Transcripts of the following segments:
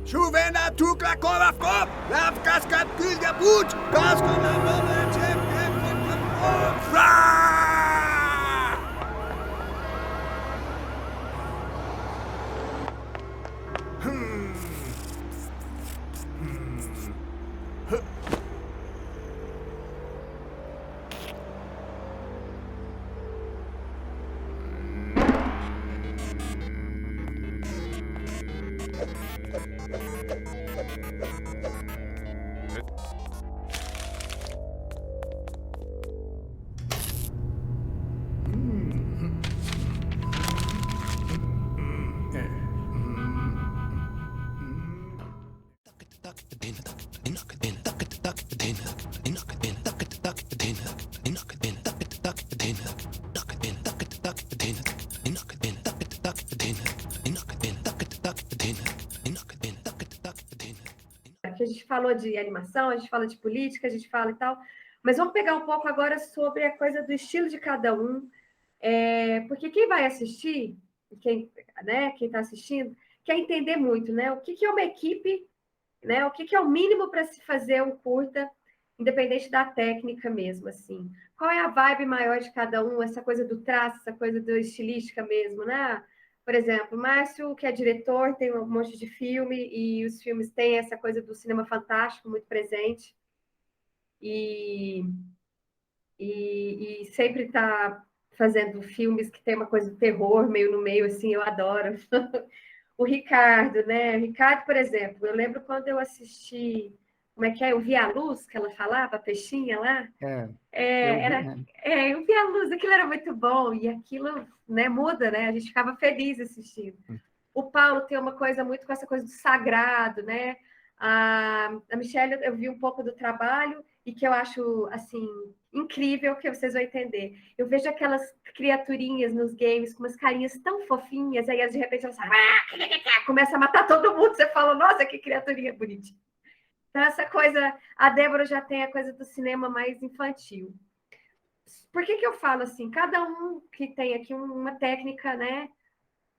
Chuvena tukla kolafkop, lavkaskat külge buç, kaskına babacım, Que a gente falou de animação, a gente fala de política, a gente fala e tal, mas vamos pegar um pouco agora sobre a coisa do estilo de cada um, porque quem vai assistir, quem está assistindo, quer entender muito, né? O que é uma equipe, né? O que é o mínimo para se fazer um curta, independente da técnica mesmo, assim. Qual é a vibe maior de cada um, essa coisa do traço, essa coisa do estilística mesmo, né? Por exemplo, o Márcio, que é diretor, tem um monte de filme, e os filmes têm essa coisa do cinema fantástico muito presente, e, e sempre está fazendo filmes que tem uma coisa do terror meio no meio, assim, eu adoro. O Ricardo, né? O Ricardo, por exemplo, eu lembro quando eu assisti, como é que é? Eu vi a luz que ela falava, a peixinha lá. Eu vi a luz, aquilo era muito bom, e aquilo, né, muda, né? A gente ficava feliz assistindo. O Paulo tem uma coisa muito com essa coisa do sagrado, né? A Michelle, eu vi um pouco do trabalho e que eu acho, assim, incrível, que vocês vão entender. Eu vejo aquelas criaturinhas nos games com umas carinhas tão fofinhas, aí de repente elas começa a matar todo mundo, você fala, nossa, que criaturinha bonitinha. Então, essa coisa, a Débora já tem a coisa do cinema mais infantil. Por que eu falo assim? Cada um que tem aqui uma técnica, né?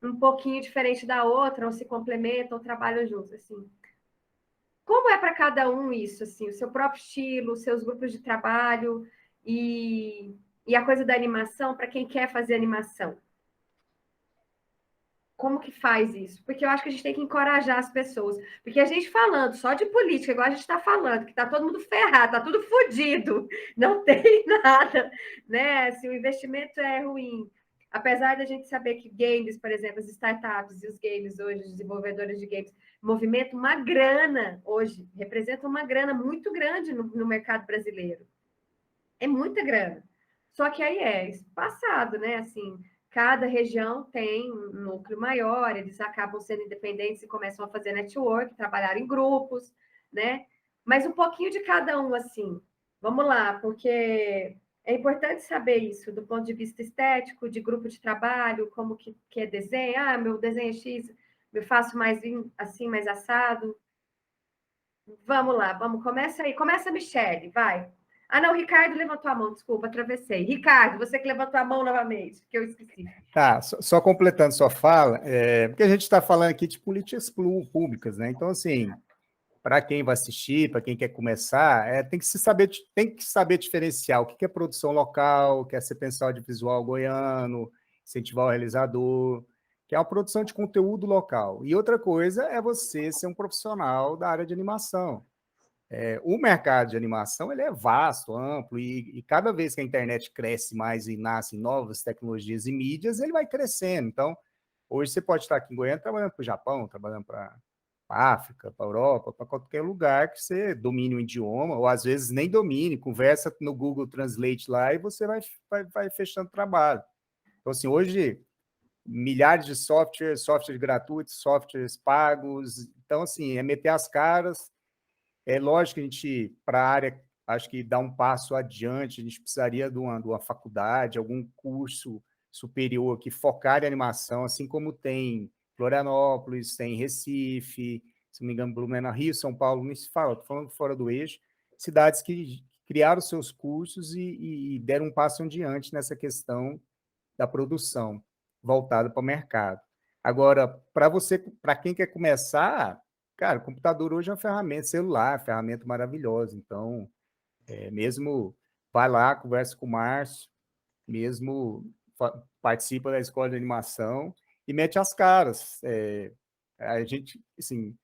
Um pouquinho diferente da outra, ou se complementam, ou trabalham juntos, assim. Como é para cada um isso, assim, o seu próprio estilo, os seus grupos de trabalho e a coisa da animação para quem quer fazer animação? Como que faz isso? Porque eu acho que a gente tem que encorajar as pessoas. Porque a gente falando só de política, igual a gente está falando, que está todo mundo ferrado, está tudo fodido, não tem nada, né? Se o investimento é ruim, apesar da gente saber que games, por exemplo, as startups e os games hoje, os desenvolvedores de games, movimentam uma grana hoje, representam uma grana muito grande no mercado brasileiro. É muita grana. Só que aí é espaçado, né? Assim, cada região tem um núcleo maior, eles acabam sendo independentes e começam a fazer network, trabalhar em grupos, né? Mas um pouquinho de cada um, assim. Vamos lá, porque é importante saber isso do ponto de vista estético, de grupo de trabalho, como que é desenho. Ah, meu desenho é X, eu faço mais assim, mais assado. Vamos lá, começa aí. Começa a Michelle, vai. Ah, não, o Ricardo levantou a mão, desculpa, atravessei. Ricardo, você que levantou a mão novamente, que eu esqueci. Tá, só completando sua fala, porque a gente está falando aqui de políticas públicas, né? Então, assim, para quem vai assistir, para quem quer começar, tem que saber diferenciar o que é produção local, o que é ser pensar audiovisual goiano, incentivar o realizador, que é uma produção de conteúdo local. E outra coisa é você ser um profissional da área de animação. O mercado de animação ele é vasto, amplo, e cada vez que a internet cresce mais e nascem novas tecnologias e mídias, ele vai crescendo. Então, hoje você pode estar aqui em Goiânia trabalhando para o Japão, trabalhando para a África, para a Europa, para qualquer lugar que você domine o idioma, ou às vezes nem domine, conversa no Google Translate lá e você vai fechando trabalho. Então, assim, hoje, milhares de softwares gratuitos, softwares pagos. Então, assim, é meter as caras. É lógico que a gente, para a área, acho que dá um passo adiante, a gente precisaria de uma faculdade, algum curso superior que focar em animação, assim como tem Florianópolis, tem Recife, se não me engano, Blumenau, Rio, São Paulo, nem se fala, estou falando fora do eixo, cidades que criaram seus cursos e deram um passo adiante nessa questão da produção, voltada para o mercado. Agora, para quem quer começar, cara, o computador hoje é uma ferramenta, celular, ferramenta maravilhosa. Então, mesmo vai lá, conversa com o Márcio, mesmo participa da escola de animação e mete as caras. A gente, assim,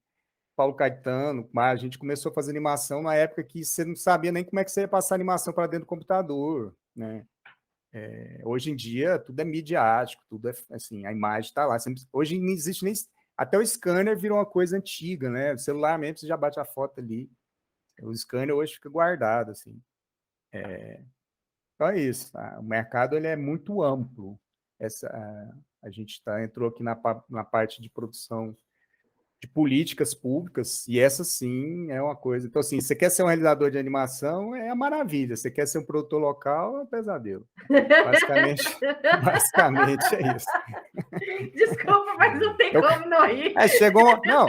Paulo Caetano, a gente começou a fazer animação na época que você não sabia nem como é que você ia passar animação para dentro do computador, né? Hoje em dia, tudo é midiático, tudo é assim, a imagem está lá. Hoje não existe nem. Até o scanner virou uma coisa antiga, né? O celular mesmo, você já bate a foto ali. O scanner hoje fica guardado, assim. Então é isso. Tá? O mercado ele é muito amplo. A gente entrou aqui na parte de produção de políticas públicas, e essa sim é uma coisa. Então, assim, você quer ser um realizador de animação, é a maravilha. Você quer ser um produtor local, é um pesadelo. Basicamente é isso. Desculpa, mas não tem como não rir. Chegou. Não,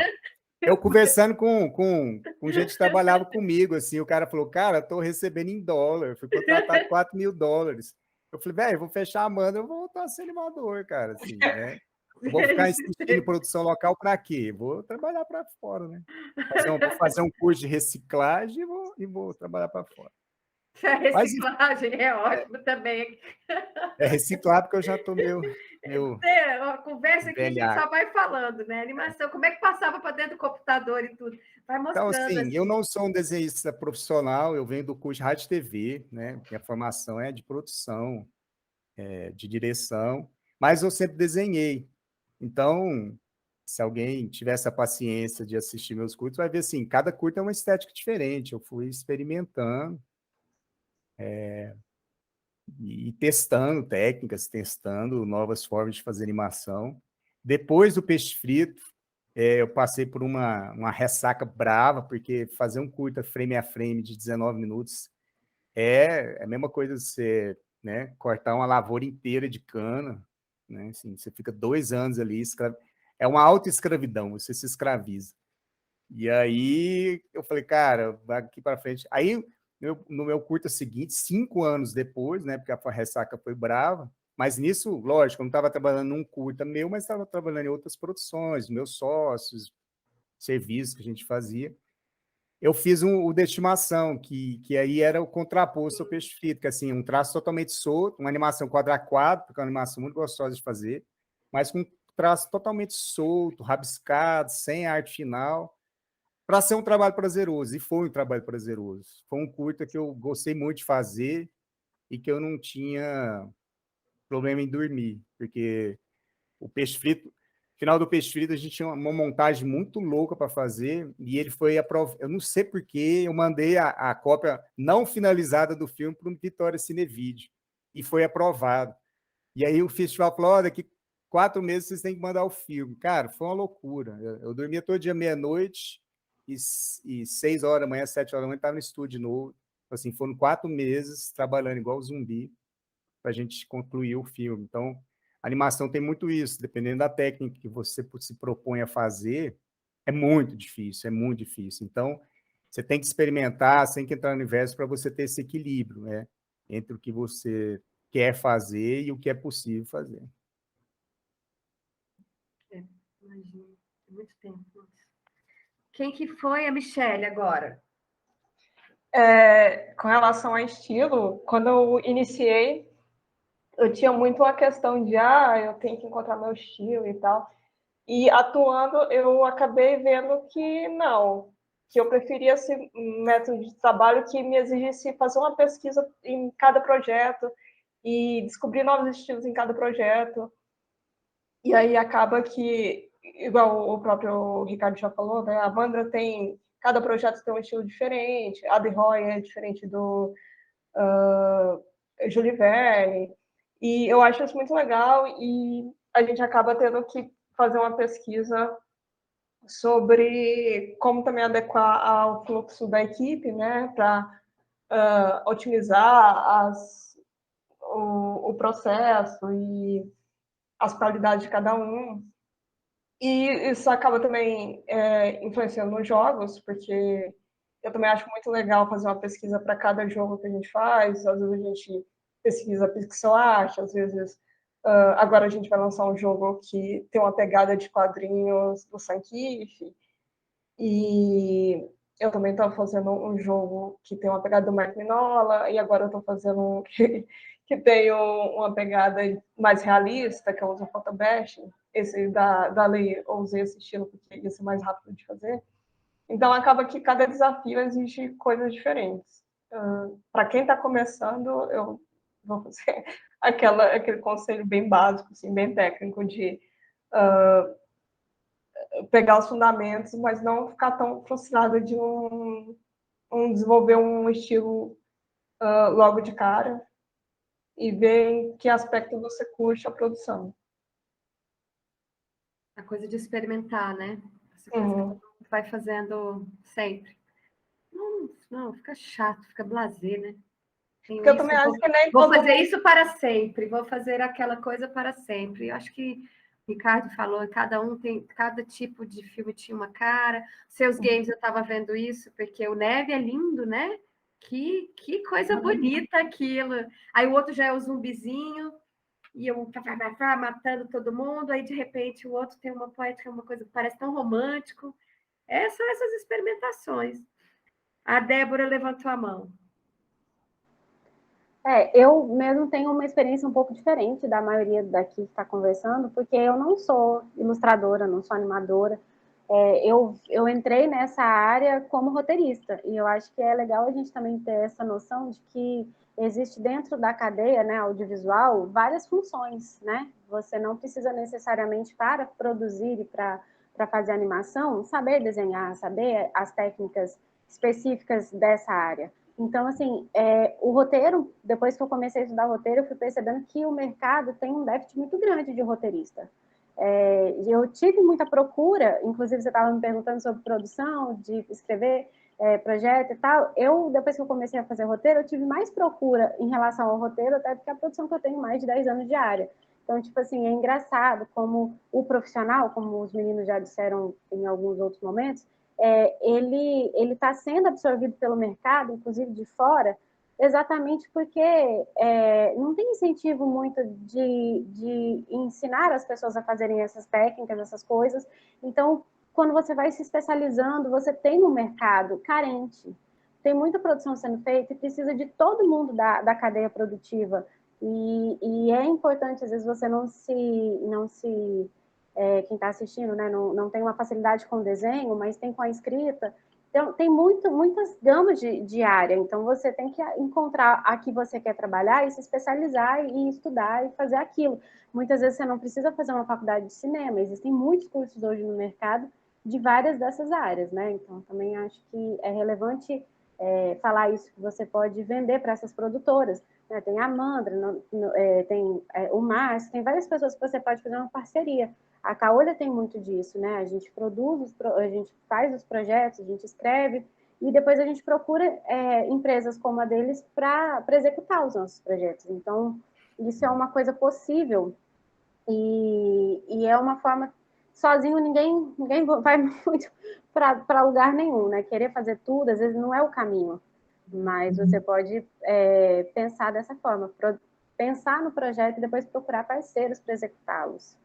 eu conversando com gente que trabalhava comigo, assim, o cara falou, cara, estou recebendo em dólar, fui contratado $4.000. Eu falei, velho, vou fechar a Amanda, eu vou voltar a ser animador, cara, assim, né? Eu vou ficar insistindo em produção local para quê? Vou trabalhar para fora, né? Vou fazer um curso de reciclagem e vou trabalhar para fora. A reciclagem é ótimo também. Reciclar porque eu já estou meio a conversa aqui a gente só vai falando, né? Animação, como é que passava para dentro do computador e tudo. Vai mostrando. Então, assim, eu não sou um desenhista profissional, eu venho do curso de rádio e TV, né? Minha formação é de produção, de direção, mas eu sempre desenhei. Então, se alguém tiver essa paciência de assistir meus cursos, vai ver assim, cada curso é uma estética diferente. Eu fui experimentando e testando técnicas, testando novas formas de fazer animação. Depois do Peixe Frito, eu passei por uma ressaca brava, porque fazer um curta frame a frame de 19 minutos é a mesma coisa de você, né, cortar uma lavoura inteira de cana, né? Assim, você fica 2 anos ali, é uma autoescravidão, você se escraviza. E aí eu falei, cara, daqui para frente. Aí, no meu curta seguinte, 5 anos depois, né, porque a ressaca foi brava, mas nisso, lógico, eu não estava trabalhando num curta meu, mas estava trabalhando em outras produções, meus sócios, serviços que a gente fazia. Eu fiz o de estimação, que aí era o contraposto ao Peixe Frito, que assim, um traço totalmente solto, uma animação quadro a quadro, porque é uma animação muito gostosa de fazer, mas com um traço totalmente solto, rabiscado, sem arte final, para ser um trabalho prazeroso. E foi um trabalho prazeroso. Foi um curta que eu gostei muito de fazer e que eu não tinha problema em dormir, porque o Peixe Frito, final do Peixe Frito, a gente tinha uma montagem muito louca para fazer e ele foi aprovado. Eu não sei porquê, eu mandei a cópia não finalizada do filme para o Vitória Cinevídeo e foi aprovado. E aí o festival falou, oh, daqui 4 meses vocês têm que mandar o filme. Cara, foi uma loucura. Eu dormia todo dia meia-noite e 6 horas da manhã, 7 horas da manhã, estava no estúdio de novo. Assim, foram 4 meses trabalhando igual zumbi para a gente concluir o filme. Então, a animação tem muito isso, dependendo da técnica que você se propõe a fazer, é muito difícil, é muito difícil. Então, você tem que experimentar, você tem que entrar no universo para você ter esse equilíbrio, né? Entre o que você quer fazer e o que é possível fazer. Imagina, muito tempo. Quem que foi a Michelle agora? Com relação a estilo, quando eu iniciei, eu tinha muito a questão de, eu tenho que encontrar meu estilo e tal. E atuando, eu acabei vendo que não. que eu preferia um método de trabalho que me exigisse fazer uma pesquisa em cada projeto e descobrir novos estilos em cada projeto. E aí acaba que, igual o próprio Ricardo já falou, né, a Wandra cada projeto tem um estilo diferente, a The Roy é diferente do Júlio Verne, e eu acho isso muito legal, e a gente acaba tendo que fazer uma pesquisa sobre como também adequar ao fluxo da equipe, né, para otimizar o processo e as qualidades de cada um. E isso acaba também influenciando nos jogos, porque eu também acho muito legal fazer uma pesquisa para cada jogo que a gente faz. Às vezes a gente pesquisa pixel art, às vezes agora a gente vai lançar um jogo que tem uma pegada de quadrinhos do Sankif, e eu também estou fazendo um jogo que tem uma pegada do Mike Mignola, e agora eu estou fazendo um que tem uma pegada mais realista, que eu uso o photobashing. Esse da lei, eu usei esse estilo porque ia ser mais rápido de fazer. Então, acaba que cada desafio exige coisas diferentes. Para quem está começando, eu vou fazer aquele conselho bem básico, assim, bem técnico, de pegar os fundamentos, mas não ficar tão frustrada de desenvolver um estilo logo de cara, e ver em que aspecto você curte a produção. A coisa de experimentar, né? Essa coisa que você vai fazendo sempre. Não, fica chato, fica blasé, né? Porque eu também acho que nem vou fazer isso para sempre, vou fazer aquela coisa para sempre. Eu acho que o Ricardo falou, cada tipo de filme tinha uma cara. Seus games, eu estava vendo isso, porque o Neve é lindo, né? Que coisa bonita aquilo. Aí o outro já é o zumbizinho, e eu matando todo mundo, aí de repente o outro tem uma poética, uma coisa que parece tão romântico. São essas experimentações. A Débora levantou a mão. Eu mesmo tenho uma experiência um pouco diferente da maioria daqui que está conversando, porque eu não sou ilustradora, não sou animadora. Eu entrei nessa área como roteirista, e eu acho que é legal a gente também ter essa noção de que existe dentro da cadeia, né, audiovisual, várias funções, né? Você não precisa necessariamente, para produzir e para fazer animação, saber desenhar, saber as técnicas específicas dessa área. Então, assim, o roteiro, depois que eu comecei a estudar roteiro, eu fui percebendo que o mercado tem um déficit muito grande de roteirista. Eu tive muita procura, inclusive você estava me perguntando sobre produção, de escrever projeto e tal. Depois que eu comecei a fazer roteiro, eu tive mais procura em relação ao roteiro, até porque a produção que eu tenho mais de 10 anos de área. Então, tipo assim, é engraçado como o profissional, como os meninos já disseram em alguns outros momentos, ele está sendo absorvido pelo mercado, inclusive de fora, exatamente porque não tem incentivo muito de ensinar as pessoas a fazerem essas técnicas, essas coisas. Então, quando você vai se especializando, você tem um mercado carente. Tem muita produção sendo feita e precisa de todo mundo da cadeia produtiva. E é importante, às vezes, você não se quem está assistindo, né, não tem uma facilidade com o desenho, mas tem com a escrita. Então, tem muitas gamas de área. Então, você tem que encontrar a que você quer trabalhar e se especializar e estudar e fazer aquilo. Muitas vezes você não precisa fazer uma faculdade de cinema. Existem muitos cursos hoje no mercado de várias dessas áreas, né? Então, também acho que é relevante falar isso, que você pode vender para essas produtoras. Né? Tem a Amandra, tem o Márcio, tem várias pessoas que você pode fazer uma parceria. A Caolha tem muito disso, né? A gente produz, a gente faz os projetos, a gente escreve, e depois a gente procura empresas como a deles para executar os nossos projetos. Então, isso é uma coisa possível, e é uma forma... Sozinho, ninguém vai muito para lugar nenhum, né? Querer fazer tudo, às vezes, não é o caminho. Mas você pode pensar dessa forma, pensar no projeto e depois procurar parceiros para executá-los.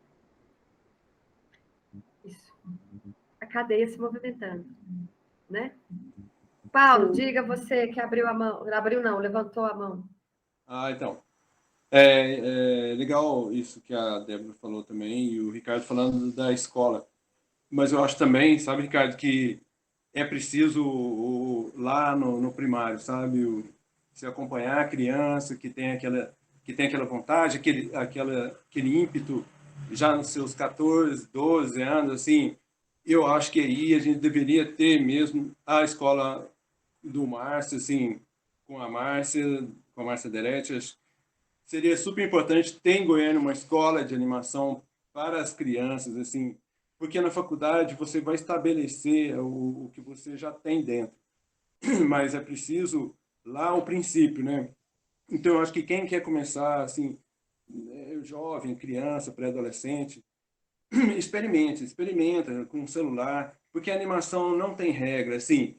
Isso. A cadeia se movimentando, né? Paulo, sim. Diga você que abriu a mão. Abriu não, levantou a mão. Então. Legal isso que a Débora falou também, e o Ricardo falando da escola. Mas eu acho também, sabe, Ricardo, que é preciso lá no primário, sabe? Você acompanhar a criança que tem aquela vontade, aquele ímpeto já nos seus 14, 12 anos, assim, eu acho que aí a gente deveria ter mesmo a escola do Márcio, assim, com a Márcia Deretti. Seria super importante ter em Goiânia uma escola de animação para as crianças, assim, porque na faculdade você vai estabelecer o que você já tem dentro, mas é preciso lá o princípio, né? Então, eu acho que quem quer começar, assim, jovem, criança, pré-adolescente, experimenta com o celular, porque a animação não tem regra, assim,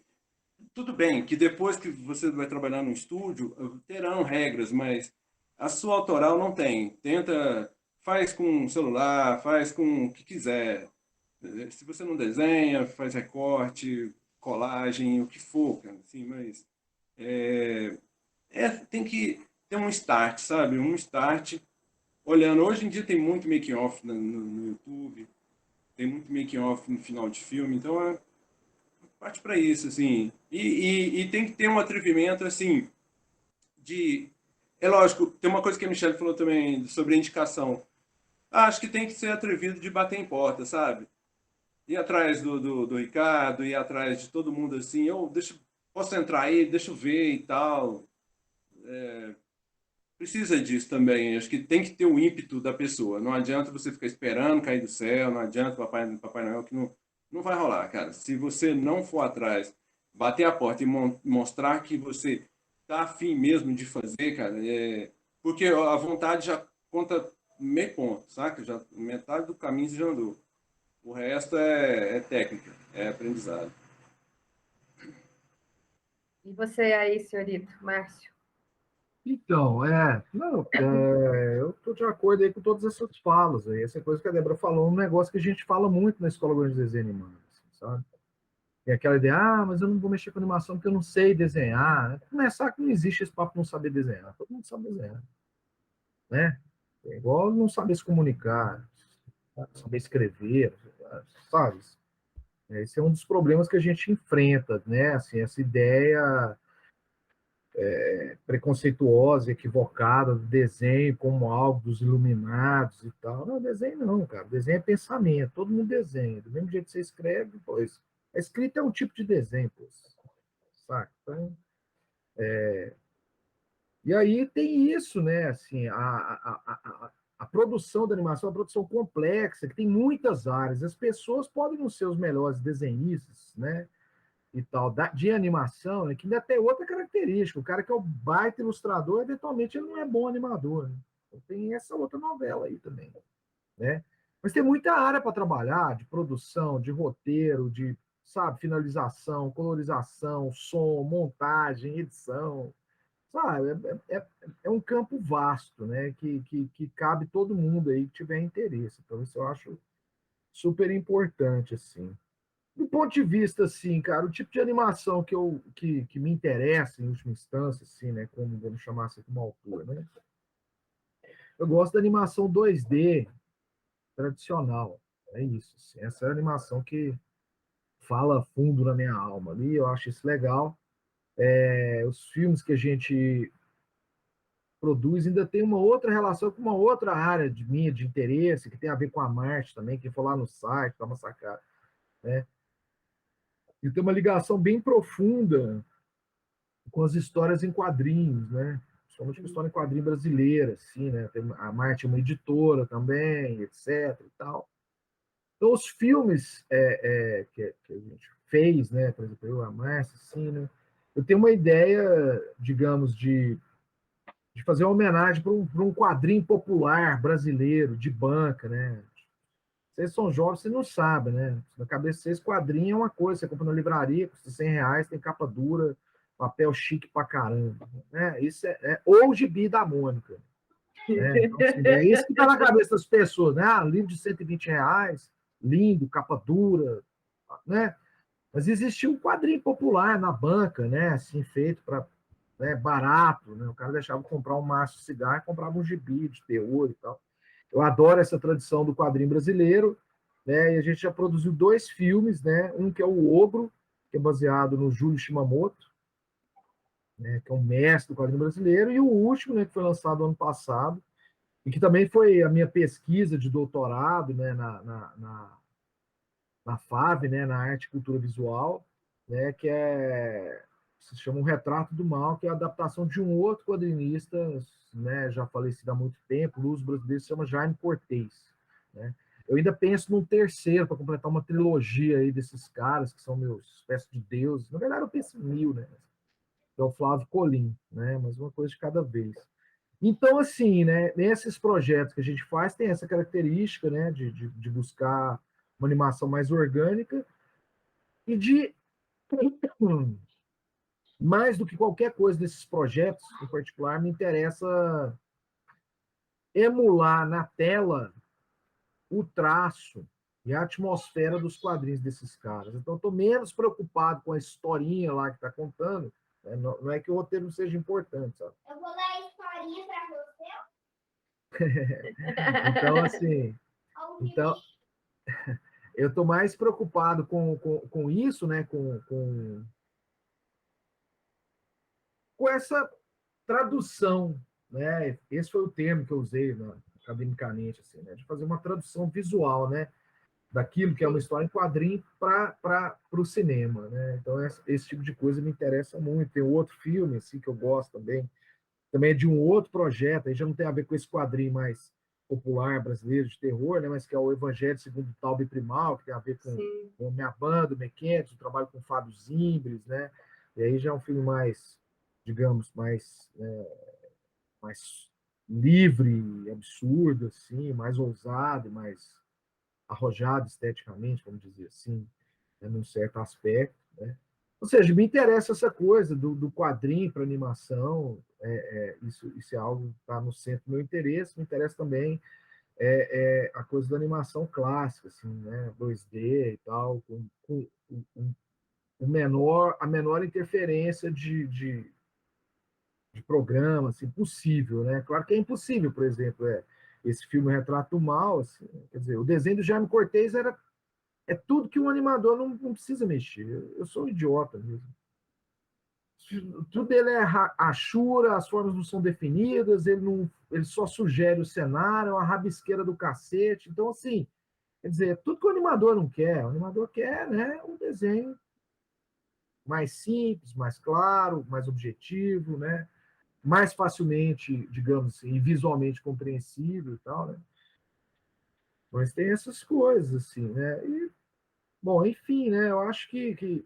tudo bem que depois que você vai trabalhar no estúdio, terão regras, mas a sua autoral não tem. Tenta, faz com o celular, faz com o que quiser. Se você não desenha, faz recorte, colagem, o que for, cara, assim, mas tem que ter um start, sabe? Um start olhando. Hoje em dia tem muito making-off no YouTube, tem muito making-off no final de filme, então parte para isso, assim. E tem que ter um atrevimento, assim, de... É lógico, tem uma coisa que a Michelle falou também sobre a indicação. Acho que tem que ser atrevido de bater em porta, sabe? Ir atrás do Ricardo, ir atrás de todo mundo, assim, posso entrar aí, deixa eu ver e tal. Precisa disso também. Acho que tem que ter o ímpeto da pessoa. Não adianta você ficar esperando cair do céu, não adianta Papai Noel, que não vai rolar, cara. Se você não for atrás, bater a porta e mostrar que você tá afim mesmo de fazer, cara, porque a vontade já conta meio ponto, saca? Já, metade do caminho você já andou. O resto é técnica, é aprendizado. E você aí, senhorito, Márcio? Então, não, eu estou de acordo aí com todas essas falas aí. Essa coisa que a Débora falou, um negócio que a gente fala muito na Escola de Desenho Animado, assim, sabe? Tem aquela ideia, mas eu não vou mexer com animação porque eu não sei desenhar, né? Começar que não existe esse papo de não saber desenhar, todo mundo sabe desenhar, né? É igual não saber se comunicar, saber escrever, sabe? Esse é um dos problemas que a gente enfrenta, né? Assim, essa ideia preconceituosa, equivocada do desenho como algo dos iluminados e tal. Não, desenho não, cara. Desenho é pensamento, todo mundo desenha. Do mesmo jeito que você escreve, pois. A escrita é um tipo de desenho, pois. Saca? Então, e aí tem isso, né? Assim, a produção da animação é uma produção complexa, que tem muitas áreas. As pessoas podem não ser os melhores desenhistas, né? E tal, de animação, né, que ainda tem outra característica. O cara que é o baita ilustrador, eventualmente ele não é bom animador. Né? Então, tem essa outra novela aí também. Né? Mas tem muita área para trabalhar, de produção, de roteiro, de, sabe, finalização, colorização, som, montagem, edição. Sabe? É um campo vasto, né? Que cabe todo mundo aí que tiver interesse. Então, isso eu acho super importante, assim. Do ponto de vista, assim, cara, o tipo de animação que me interessa, em última instância, assim, né, como vamos chamar assim como autor, né? Eu gosto da animação 2D tradicional, é isso. Assim, essa é a animação que fala fundo na minha alma ali, eu acho isso legal. Os filmes que a gente produz ainda tem uma outra relação com uma outra área de interesse, que tem a ver com a Marte também, quem for lá no site, dá uma sacada, né? E tem uma ligação bem profunda com as histórias em quadrinhos, né? Principalmente com a história em quadrinho brasileira, assim, né? Tem a Marte é uma editora também, etc. E tal. Então, os filmes que a gente fez, né? Por exemplo, eu, a Márcia, assim, né? Eu tenho uma ideia, digamos, de fazer uma homenagem para um quadrinho popular brasileiro, de banca, né? Vocês são jovens, vocês não sabem, né? Na cabeça de vocês, quadrinho é uma coisa, você compra na livraria, custa R$100, tem capa dura, papel chique pra caramba. Né? Isso ou o gibi da Mônica. Né? Então, assim, é isso que tá na cabeça das pessoas, né? Livro de R$120, lindo, capa dura, né? Mas existia um quadrinho popular na banca, né? Assim, feito para, né, barato, né? O cara deixava comprar um maço de cigarro e comprava um gibi de terror e tal. Eu adoro essa tradição do quadrinho brasileiro, né? E a gente já produziu 2 filmes, né? Um que é o Ogro, que é baseado no Júlio Shimamoto, né, que é um mestre do quadrinho brasileiro, e o último, né, que foi lançado ano passado, e que também foi a minha pesquisa de doutorado, né, na FAV, né, na Arte e Cultura Visual, né, que se chama Um Retrato do Mal, que é a adaptação de um outro quadrinista, né, já falecido há muito tempo, luso brasileiro, se chama Jaime Cortez, né. Eu ainda penso num terceiro, para completar uma trilogia aí desses caras, que são meus espécies de deuses. Na verdade, eu penso em 1000, né, que é o Flávio Colim, né, mas uma coisa de cada vez. Então, assim, né, nesses projetos que a gente faz, tem essa característica, né, de buscar uma animação mais orgânica e de, mais do que qualquer coisa desses projetos, em particular, me interessa emular na tela o traço e a atmosfera dos quadrinhos desses caras. Então, estou menos preocupado com a historinha lá que está contando, né? Não é que o roteiro não seja importante, sabe? Eu vou dar a historinha para você. Então, assim, então, eu estou mais preocupado com isso, né? Com essa tradução, né? Esse foi o termo que eu usei, né, academicamente, assim, né? De fazer uma tradução visual, né? Daquilo que é uma história em quadrinho para o cinema, né? Então, esse tipo de coisa me interessa muito. Tem outro filme, assim, que eu gosto também é de um outro projeto, aí já não tem a ver com esse quadrinho mais popular brasileiro de terror, né? Mas que é o Evangelho segundo Taube Primal, que tem a ver com Minha Banda, o Mequentes, o trabalho com o Fábio Zimbres, né? E aí já é um filme mais, digamos, mais livre, absurdo, assim, mais ousado, mais arrojado esteticamente, vamos dizer assim, né, num certo aspecto, né? Ou seja, me interessa essa coisa do quadrinho para animação, isso é algo que está no centro do meu interesse. Me interessa também a coisa da animação clássica, assim, né, 2D e tal, com a menor interferência de programa, assim, possível, né? Claro que é impossível, por exemplo, esse filme Retrato do Mal, assim, quer dizer, o desenho do Jaime Cortez é tudo que um animador não precisa mexer. Eu sou um idiota mesmo. Tudo ele é achura, as formas não são definidas, ele só sugere o cenário, é uma rabisqueira do cacete. Então, assim, quer dizer, tudo que o animador não quer. O animador quer, né, um desenho mais simples, mais claro, mais objetivo, né? Mais facilmente, digamos assim, visualmente compreensível e tal, né? Mas tem essas coisas, assim, né? E, bom, enfim, né? Eu acho que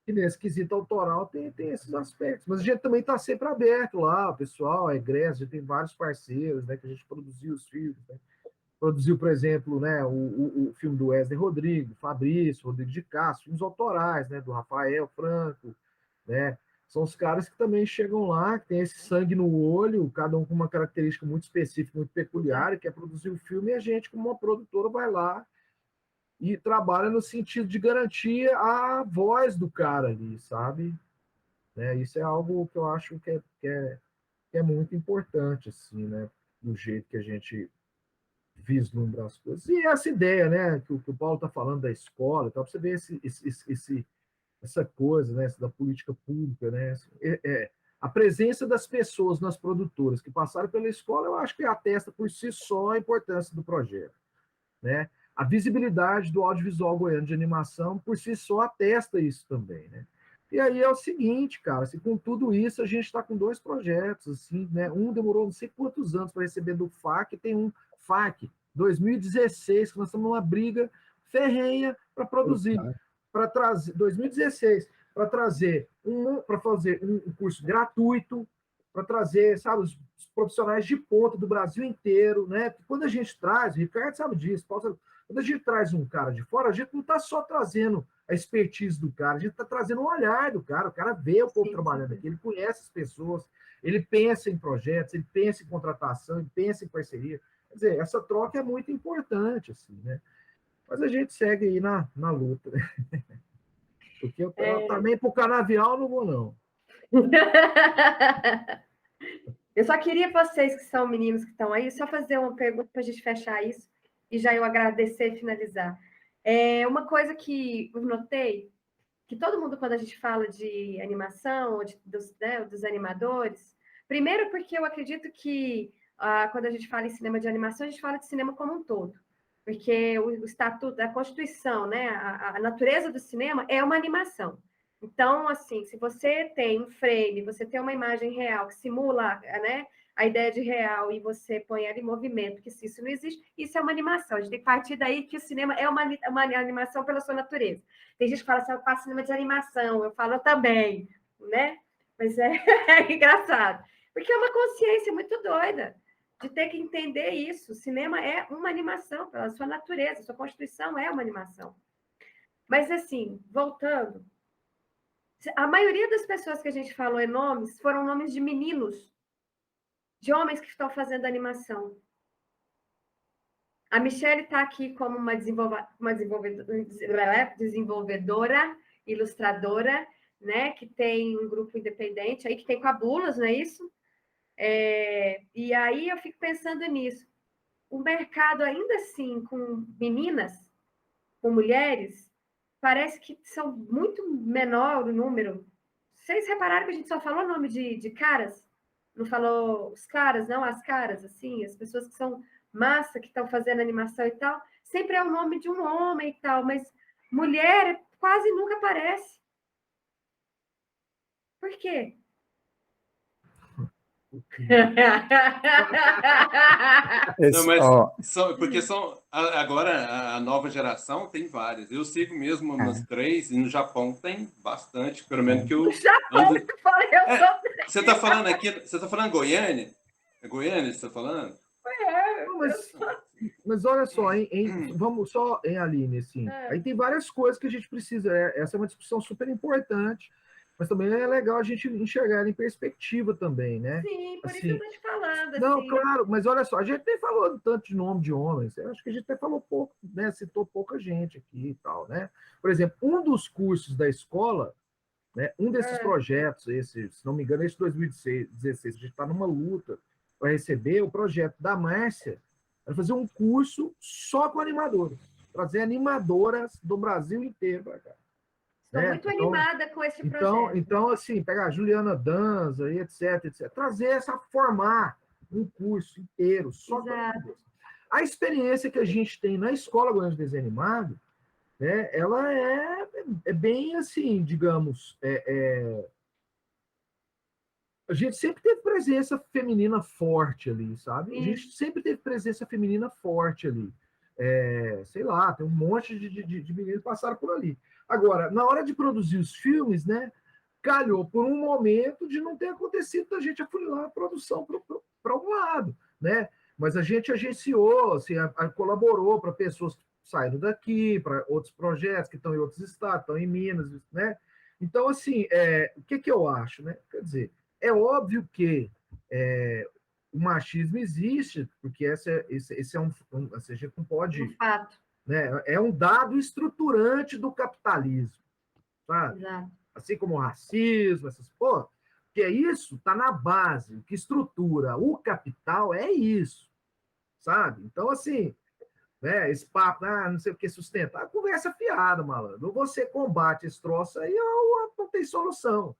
nesse quesito autoral tem esses aspectos. Mas a gente também está sempre aberto lá, o pessoal, a egresso, a gente tem vários parceiros, né? Que a gente produziu os filmes, né? Produziu, por exemplo, né, o filme do Wesley Rodrigo, Fabrício, Rodrigo de Castro, filmes autorais, né? Do Rafael Franco, né? São os caras que também chegam lá, que tem esse sangue no olho, cada um com uma característica muito específica, muito peculiar, e quer produzir o filme, e a gente, como uma produtora, vai lá e trabalha no sentido de garantir a voz do cara ali, sabe? Né? Isso é algo que eu acho que é muito importante, assim, né? Do jeito que a gente vislumbra as coisas. E essa ideia, né, que o Paulo está falando da escola, para você ver essa coisa, né, da política pública, né, a presença das pessoas nas produtoras que passaram pela escola, eu acho que atesta por si só a importância do projeto, né? A visibilidade do audiovisual goiano de animação por si só atesta isso também, né? E aí é o seguinte, cara, assim, com tudo isso a gente está com 2 projetos, assim, né? Um demorou não sei quantos anos para receber do FAC, tem um FAC 2016 que nós estamos numa briga ferrenha para produzir, para trazer 2016 para fazer um curso gratuito, para trazer, sabe, os profissionais de ponta do Brasil inteiro, né? Quando a gente traz, o Ricardo sabe disso, Paulo sabe, quando a gente traz um cara de fora, a gente não está só trazendo a expertise do cara, a gente está trazendo o olhar do cara, o cara vê o povo trabalhando aqui, ele conhece as pessoas, ele pensa em projetos, ele pensa em contratação, ele pensa em parceria. Quer dizer, essa troca é muito importante, assim, né? Mas a gente segue aí na luta, né? Porque eu também para o canavial não vou, não. Eu só queria vocês que são meninos que estão aí, só fazer uma pergunta para a gente fechar isso e já eu agradecer e finalizar. Uma coisa que eu notei que todo mundo, quando a gente fala de animação, ou dos animadores, primeiro porque eu acredito que quando a gente fala em cinema de animação, a gente fala de cinema como um todo. Porque o estatuto, a Constituição, né, a natureza do cinema é uma animação. Então, assim, se você tem um frame, você tem uma imagem real que simula, né, a ideia de real e você põe ela em movimento, que se isso não existe, isso é uma animação. A gente tem que partir daí que o cinema é uma animação pela sua natureza. Tem gente que fala assim, eu faço cinema de animação, eu falo também, né? Mas é engraçado. Porque é uma consciência muito doida de ter que entender isso. O cinema é uma animação pela sua natureza, sua constituição é uma animação. Mas, assim, voltando, a maioria das pessoas que a gente falou em nomes foram nomes de meninos, de homens que estão fazendo animação. A Michelle está aqui como uma desenvolvedora, ilustradora, né, que tem um grupo independente, aí que tem cabulas, não é isso? E aí eu fico pensando nisso. O mercado, ainda assim, com meninas, com mulheres, parece que são muito menor o número. Vocês repararam que a gente só falou o nome de caras? Não falou os caras, não, as caras, assim, as pessoas que são massa, que estão fazendo animação e tal. Sempre é o nome de um homem e tal, mas mulher quase nunca aparece. Por quê? Não, mas porque agora a nova geração tem várias. Eu sigo mesmo umas 3, e no Japão tem bastante, pelo menos que eu. No Japão, eu falei, eu sou. Você está falando aqui, você está falando Goiânia? É Goiânia que você está falando? Mas olha só, vamos só em Aline, assim. Aí tem várias coisas que a gente precisa. Essa é uma discussão super importante, mas também é legal a gente enxergar ela em perspectiva também, né? Sim, por isso eu estou te falando. Não, assim. claro, mas olha só, a gente nem falou tanto de nome de homens, eu acho que a gente até falou pouco, né? Citou pouca gente aqui e tal, né? Por exemplo, um dos cursos da escola, né? Um desses projetos, esse, se não me engano, esse 2016, a gente está numa luta para receber o projeto da Márcia, para fazer um curso só com animadoras, trazer animadoras do Brasil inteiro para cá. Estou muito animada com esse projeto. Então, assim, pegar a Juliana Danza e etc. Trazer formar um curso inteiro só com animadores. A experiência que a gente tem na Escola Goiânia de Desenho Animado, né, ela é bem assim, digamos, a gente sempre teve presença feminina forte ali, sabe? A gente sempre teve presença feminina forte ali. Sei lá, tem um monte de meninos que passaram por ali. Agora, na hora de produzir os filmes, né, calhou por um momento de não ter acontecido da gente afunilar a produção para um lado, né? Mas a gente agenciou, assim, colaborou para pessoas que saíram daqui, para outros projetos que estão em outros estados, estão em Minas, né? Então, assim, o que eu acho, né? Quer dizer, é óbvio que o machismo existe, porque esse é a gente não pode... Um fato. Né? É um dado estruturante do capitalismo, sabe? Exato. Assim como o racismo, que isso está na base, o que estrutura o capital é isso, sabe? Então, assim, né, esse papo, não sei o que sustenta, a conversa fiada, malandro. Ou você combate esse troço aí, ou não tem solução.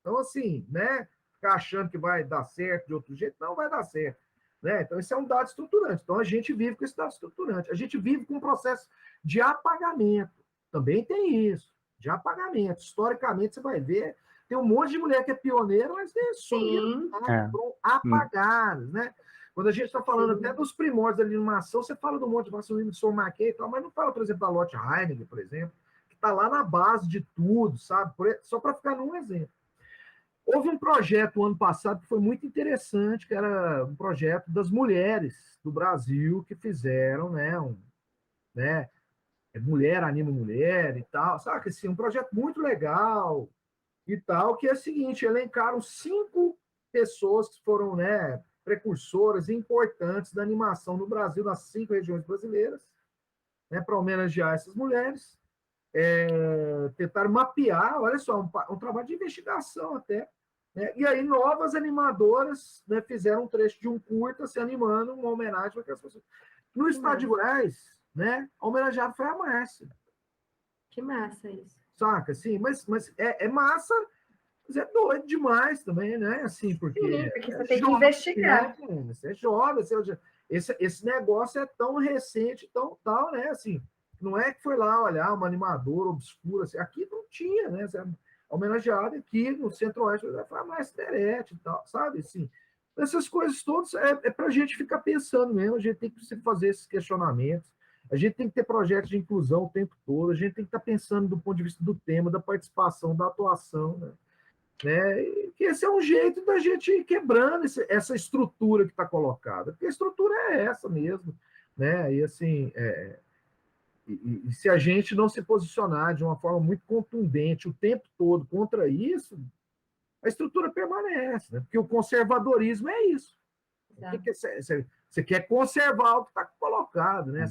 Então, assim, né, ficar achando que vai dar certo de outro jeito, não vai dar certo. Né? Então, esse é um dado estruturante. Então, a gente vive com esse dado estruturante. A gente vive com um processo de apagamento. Também tem isso, de apagamento. Historicamente, você vai ver, tem um monte de mulher que é pioneira, mas sumiram, foram apagadas. Né? Quando a gente está falando até dos primórdios da animação, você fala do monte de Vassourino, de Sor Maquet e tal, mas não fala, por exemplo, da Lotte Heineken, por exemplo, que está lá na base de tudo, sabe? Só para ficar num exemplo. Houve um projeto ano passado que foi muito interessante, que era um projeto das mulheres do Brasil que fizeram, né, Mulher Anima Mulher e tal, sabe? Assim, um projeto muito legal e tal, que é o seguinte, elencaram 5 pessoas que foram, né, precursoras importantes da animação no Brasil, nas 5 regiões brasileiras, né, para homenagear essas mulheres. Tentaram mapear, olha só, um trabalho de investigação até, né? E aí novas animadoras, né, fizeram um trecho de um curta se animando, uma homenagem para aquelas pessoas. No estado de Goiás, né, a homenageada foi a Márcia, Que massa isso. saca? Assim, mas é massa, mas é doido demais também, né? Assim, porque Sim, porque é você tem que jovem, investigar. né? Você é jovem, esse negócio é tão recente, tão tal, né? Assim, não é que foi lá olhar uma animadora obscura, assim, aqui não tinha, né? Você é homenageado aqui no Centro-Oeste, vai falar mais Terete e tal, sabe? Assim, essas coisas todas é para a gente ficar pensando mesmo, a gente tem que fazer esses questionamentos, a gente tem que ter projetos de inclusão o tempo todo, a gente tem que estar pensando do ponto de vista do tema, da participação, da atuação, né? E que esse é um jeito da gente ir quebrando essa estrutura que está colocada, porque a estrutura é essa mesmo, né? E assim, e se a gente não se posicionar de uma forma muito contundente o tempo todo contra isso, a estrutura permanece, né? Porque o conservadorismo é isso. Você quer conservar o que está colocado, né?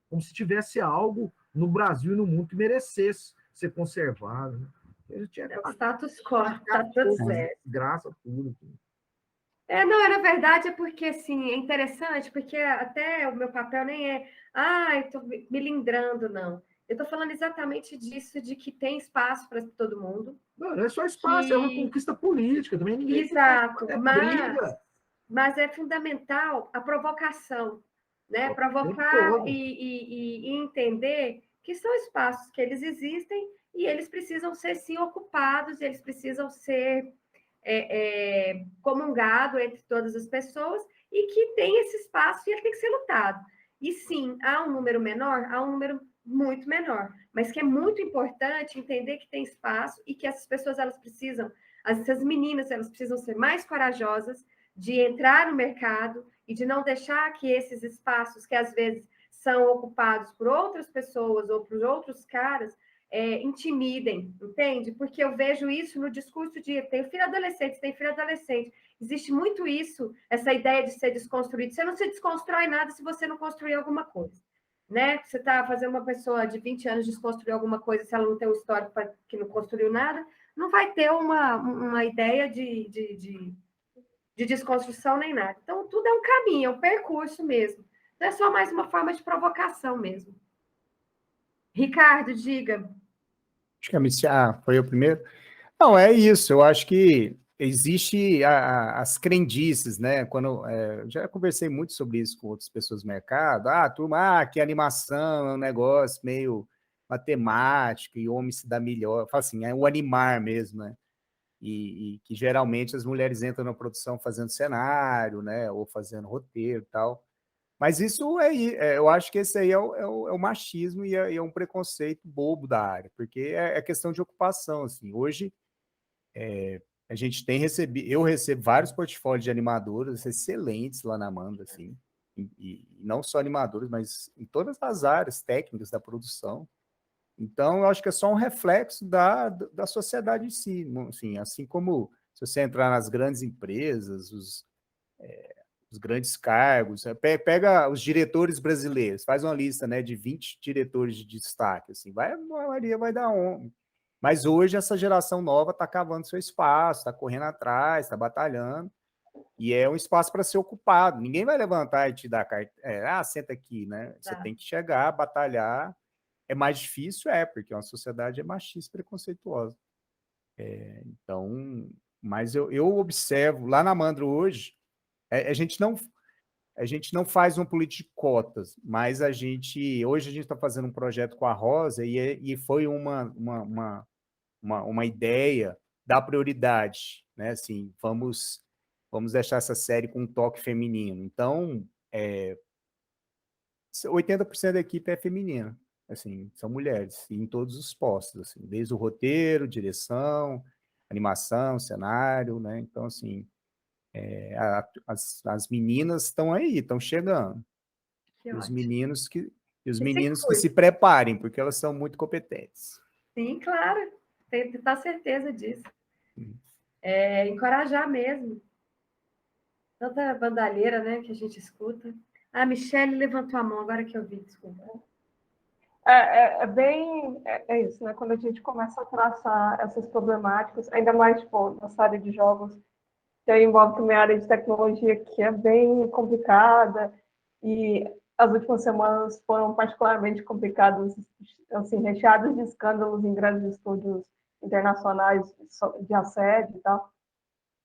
Como se tivesse algo no Brasil e no mundo que merecesse ser conservado, né? A gente tinha É o status quo, tá tudo certo. Graça a tudo. Não, na verdade é porque, assim, é interessante, porque até o meu papel nem é, eu tô melindrando, não. Eu tô falando exatamente disso, de que tem espaço para todo mundo. Não é só espaço, é uma conquista política também. Ninguém Exato, briga. mas é fundamental a provocação, né? Provocar e entender que são espaços que eles existem e eles precisam ser, sim, ocupados, eles precisam ser comungado entre todas as pessoas e que tem esse espaço e ele tem que ser lutado. E sim, há um número menor, há um número muito menor, mas que é muito importante entender que tem espaço e que essas pessoas, elas precisam, essas meninas, elas precisam ser mais corajosas de entrar no mercado e de não deixar que esses espaços, que às vezes são ocupados por outras pessoas ou por outros caras, intimidem, entende? Porque eu vejo isso no discurso de tem filho adolescente. Existe muito isso, essa ideia de ser desconstruído. Você não se desconstrói nada se você não construir alguma coisa, né? Você está fazendo uma pessoa de 20 anos desconstruir alguma coisa, se ela não tem um histórico que não construiu nada, não vai ter uma ideia de desconstrução nem nada. Então, tudo é um caminho, é um percurso mesmo. Não é só mais uma forma de provocação mesmo. Ricardo, diga. Acho que a Missy, foi o primeiro. Não, é isso. Eu acho que existe as crendices, né? Já conversei muito sobre isso com outras pessoas do mercado. Turma, que animação é um negócio meio matemático e homem se dá melhor. Fala assim, é o animar mesmo, né? E que geralmente as mulheres entram na produção fazendo cenário, né? Ou fazendo roteiro e tal. Mas isso eu acho que esse aí é o machismo e é um preconceito bobo da área, porque é questão de ocupação, assim. Hoje, a gente eu recebo vários portfólios de animadoras excelentes lá na Amanda, assim, e não só animadoras, mas em todas as áreas técnicas da produção. Então, eu acho que é só um reflexo da sociedade em si, assim como se você entrar nas grandes empresas, os grandes cargos, pega os diretores brasileiros, faz uma lista, né, de 20 diretores de destaque, assim, a maioria vai dar um. Mas hoje essa geração nova está cavando seu espaço, está correndo atrás, está batalhando, e é um espaço para ser ocupado. Ninguém vai levantar e te dar carta, senta aqui, né? Você tem que chegar, batalhar. É mais difícil, porque uma sociedade é machista e preconceituosa. Então, mas eu observo, lá na Mandro hoje, a gente não faz uma política de cotas, mas hoje a gente está fazendo um projeto com a Rosa e foi uma ideia da prioridade, né? Assim, vamos deixar essa série com um toque feminino. Então, 80% da equipe é feminina, assim, são mulheres, em todos os postos, assim, desde o roteiro, direção, animação, cenário, né? Então, assim, as meninas estão aí, estão chegando. E os meninos que se preparem, porque elas são muito competentes. Sim, claro. Tem que ter certeza disso. Encorajar mesmo. Tanta bandalheira, né, que a gente escuta. A Michelle levantou a mão, agora que eu vi, desculpa. É isso, né? Quando a gente começa a traçar essas problemáticas, ainda mais, tipo, nessa área de jogos, que aí envolve também a área de tecnologia, que é bem complicada, e as últimas semanas foram particularmente complicadas, assim, recheadas de escândalos em grandes estúdios internacionais de assédio e tal,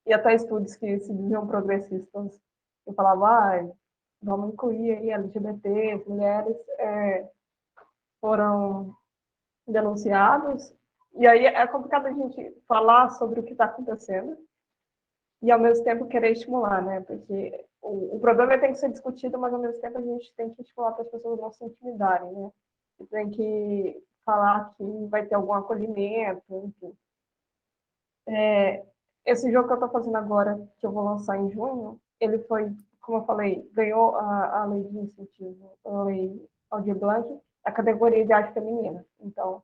e até estúdios que se diziam progressistas, e falavam, vamos incluir aí LGBT, mulheres, foram denunciados, e aí é complicado a gente falar sobre o que está acontecendo, e ao mesmo tempo querer estimular, né? Porque o problema tem que ser discutido, mas ao mesmo tempo a gente tem que estimular para as pessoas não se intimidarem, né? E tem que falar que vai ter algum acolhimento, enfim. Esse jogo que eu estou fazendo agora, que eu vou lançar em junho, ele foi, como eu falei, ganhou a lei de incentivo, a lei Aldir Blanc, a categoria de arte feminina. Então,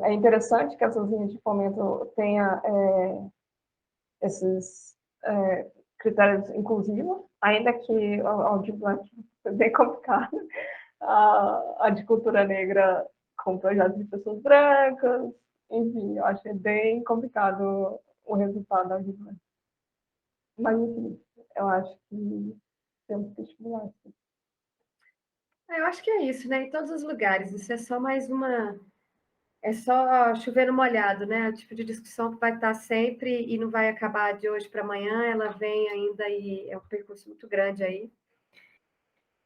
é interessante que essas linhas de fomento tenham esses critérios inclusivos, ainda que o Aldir Blanc foi bem complicado. A de cultura negra com projetos de pessoas brancas, enfim, eu achei bem complicado o resultado da Aldir Blanc. Mas, enfim, eu acho que temos que estimular isso. Eu acho que é isso, né? Em todos os lugares. Isso é só mais uma. É só chover no molhado, né? O tipo de discussão que vai estar sempre e não vai acabar de hoje para amanhã. Ela vem ainda e é um percurso muito grande aí.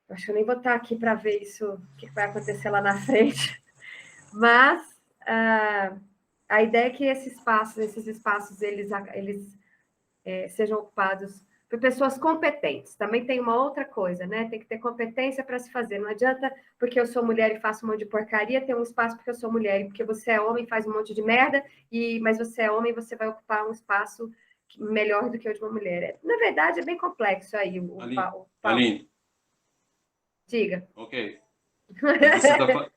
Eu acho que eu nem vou estar aqui para ver isso, o que vai acontecer lá na frente. Mas a ideia é que esses espaços, eles sejam ocupados por pessoas competentes. Também tem uma outra coisa, né? Tem que ter competência para se fazer. Não adianta, porque eu sou mulher e faço um monte de porcaria, ter um espaço porque eu sou mulher, e porque você é homem faz um monte de merda, mas você é homem, você vai ocupar um espaço melhor do que o de uma mulher. Na verdade, é bem complexo aí. Aline. Diga. Ok.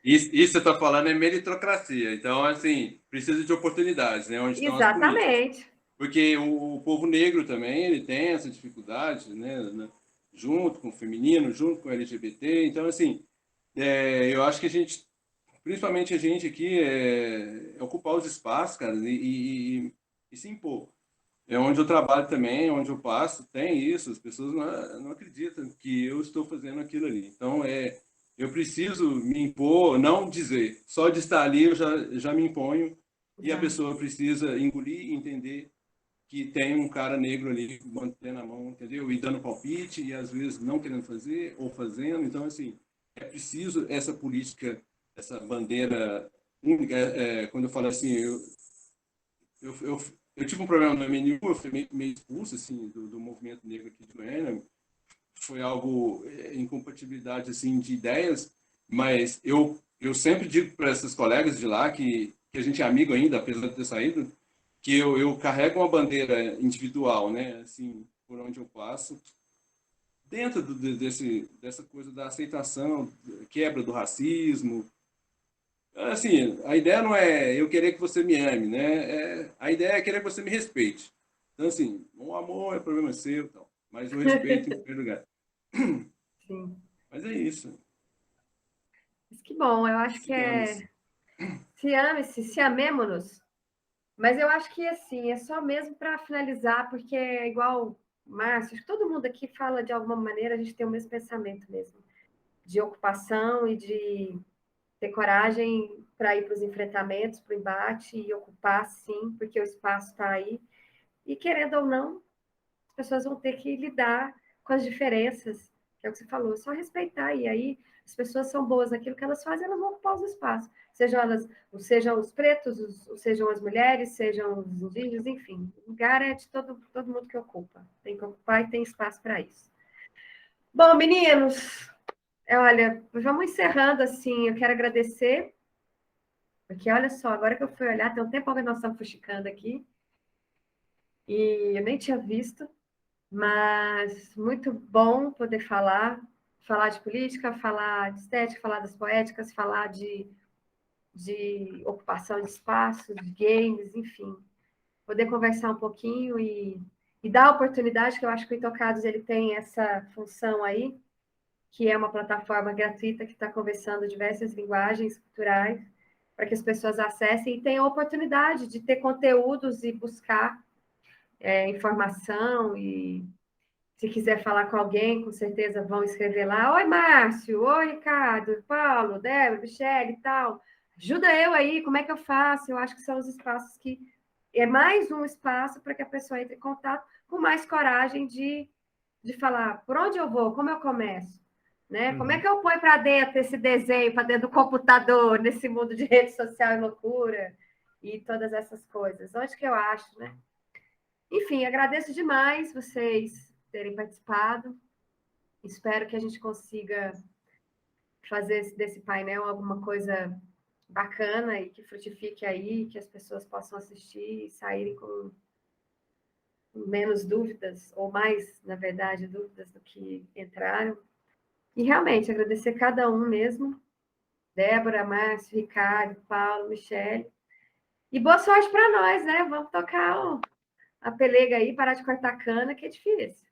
Isso que você está falando é meritocracia. Então, assim, precisa de oportunidades, né? Onde estão as políticas. Exatamente. Porque o povo negro também, ele tem essa dificuldade, né? Junto com o feminino, junto com o LGBT. Então, assim, eu acho que a gente, principalmente a gente aqui, ocupar os espaços, cara, e se impor. É onde eu trabalho também, onde eu passo, tem isso. As pessoas não acreditam que eu estou fazendo aquilo ali. Então, eu preciso me impor, não dizer. Só de estar ali eu já me imponho. E a pessoa precisa engolir e entender que tem um cara negro ali mantendo a mão, entendeu? E dando palpite, e às vezes não querendo fazer, ou fazendo. Então, assim, é preciso essa política, essa bandeira única. Quando eu falo assim, eu tive um problema no MNU, eu fui meio expulso, assim, do movimento negro aqui de Goiânia. Foi algo incompatibilidade, assim, de ideias, mas eu sempre digo para essas colegas de lá que a gente é amigo ainda, apesar de ter saído, que eu carrego uma bandeira individual, né, assim, por onde eu passo, dentro dessa coisa da aceitação, quebra do racismo. Assim, a ideia não é eu querer que você me ame, né, a ideia é querer que você me respeite. Então, assim, o amor é problema seu, então, mas o respeito em primeiro lugar. Sim. Mas é isso. Mas que bom, eu acho que se ame-se, se amemo-nos. Mas eu acho que, assim, é só mesmo para finalizar, porque é igual Márcio, acho que todo mundo aqui fala de alguma maneira, a gente tem o mesmo pensamento mesmo, de ocupação e de ter coragem para ir para os enfrentamentos, para o embate e ocupar, sim, porque o espaço está aí. E, querendo ou não, as pessoas vão ter que lidar com as diferenças, que é o que você falou, só respeitar. E aí, as pessoas são boas naquilo que elas fazem, elas vão ocupar os espaços. Sejam os pretos, sejam as mulheres, sejam os indígenas, enfim. O lugar é de todo mundo que ocupa. Tem que ocupar e tem espaço para isso. Bom, meninos, olha, vamos encerrando assim. Eu quero agradecer, porque olha só, agora que eu fui olhar, tem um tempo que nós estamos fuxicando aqui, e eu nem tinha visto. Mas muito bom poder falar de política, falar de estética, falar das poéticas, falar de ocupação de espaços, de games, enfim. Poder conversar um pouquinho e dar a oportunidade, que eu acho que o Intocados ele tem essa função aí, que é uma plataforma gratuita que está conversando diversas linguagens culturais, para que as pessoas acessem e tenham a oportunidade de ter conteúdos e buscar informação e Se quiser falar com alguém, com certeza vão escrever lá. Oi, Márcio. Oi, Ricardo, Paulo, Débora, Michele e tal. Ajuda eu aí, como é que eu faço? Eu acho que são os espaços que... É mais um espaço para que a pessoa entre em contato com mais coragem de falar por onde eu vou, como eu começo. Né? Como é que eu ponho para dentro esse desenho, para dentro do computador, nesse mundo de rede social e loucura e todas essas coisas? Onde que eu acho, né? Enfim, agradeço demais vocês terem participado. Espero que a gente consiga fazer desse painel alguma coisa bacana e que frutifique aí, que as pessoas possam assistir e saírem com menos dúvidas, ou mais, na verdade, dúvidas do que entraram. E realmente agradecer cada um mesmo, Débora, Márcio, Ricardo, Paulo, Michele. E boa sorte para nós, né? Vamos tocar a pelega aí, parar de cortar cana, que é difícil.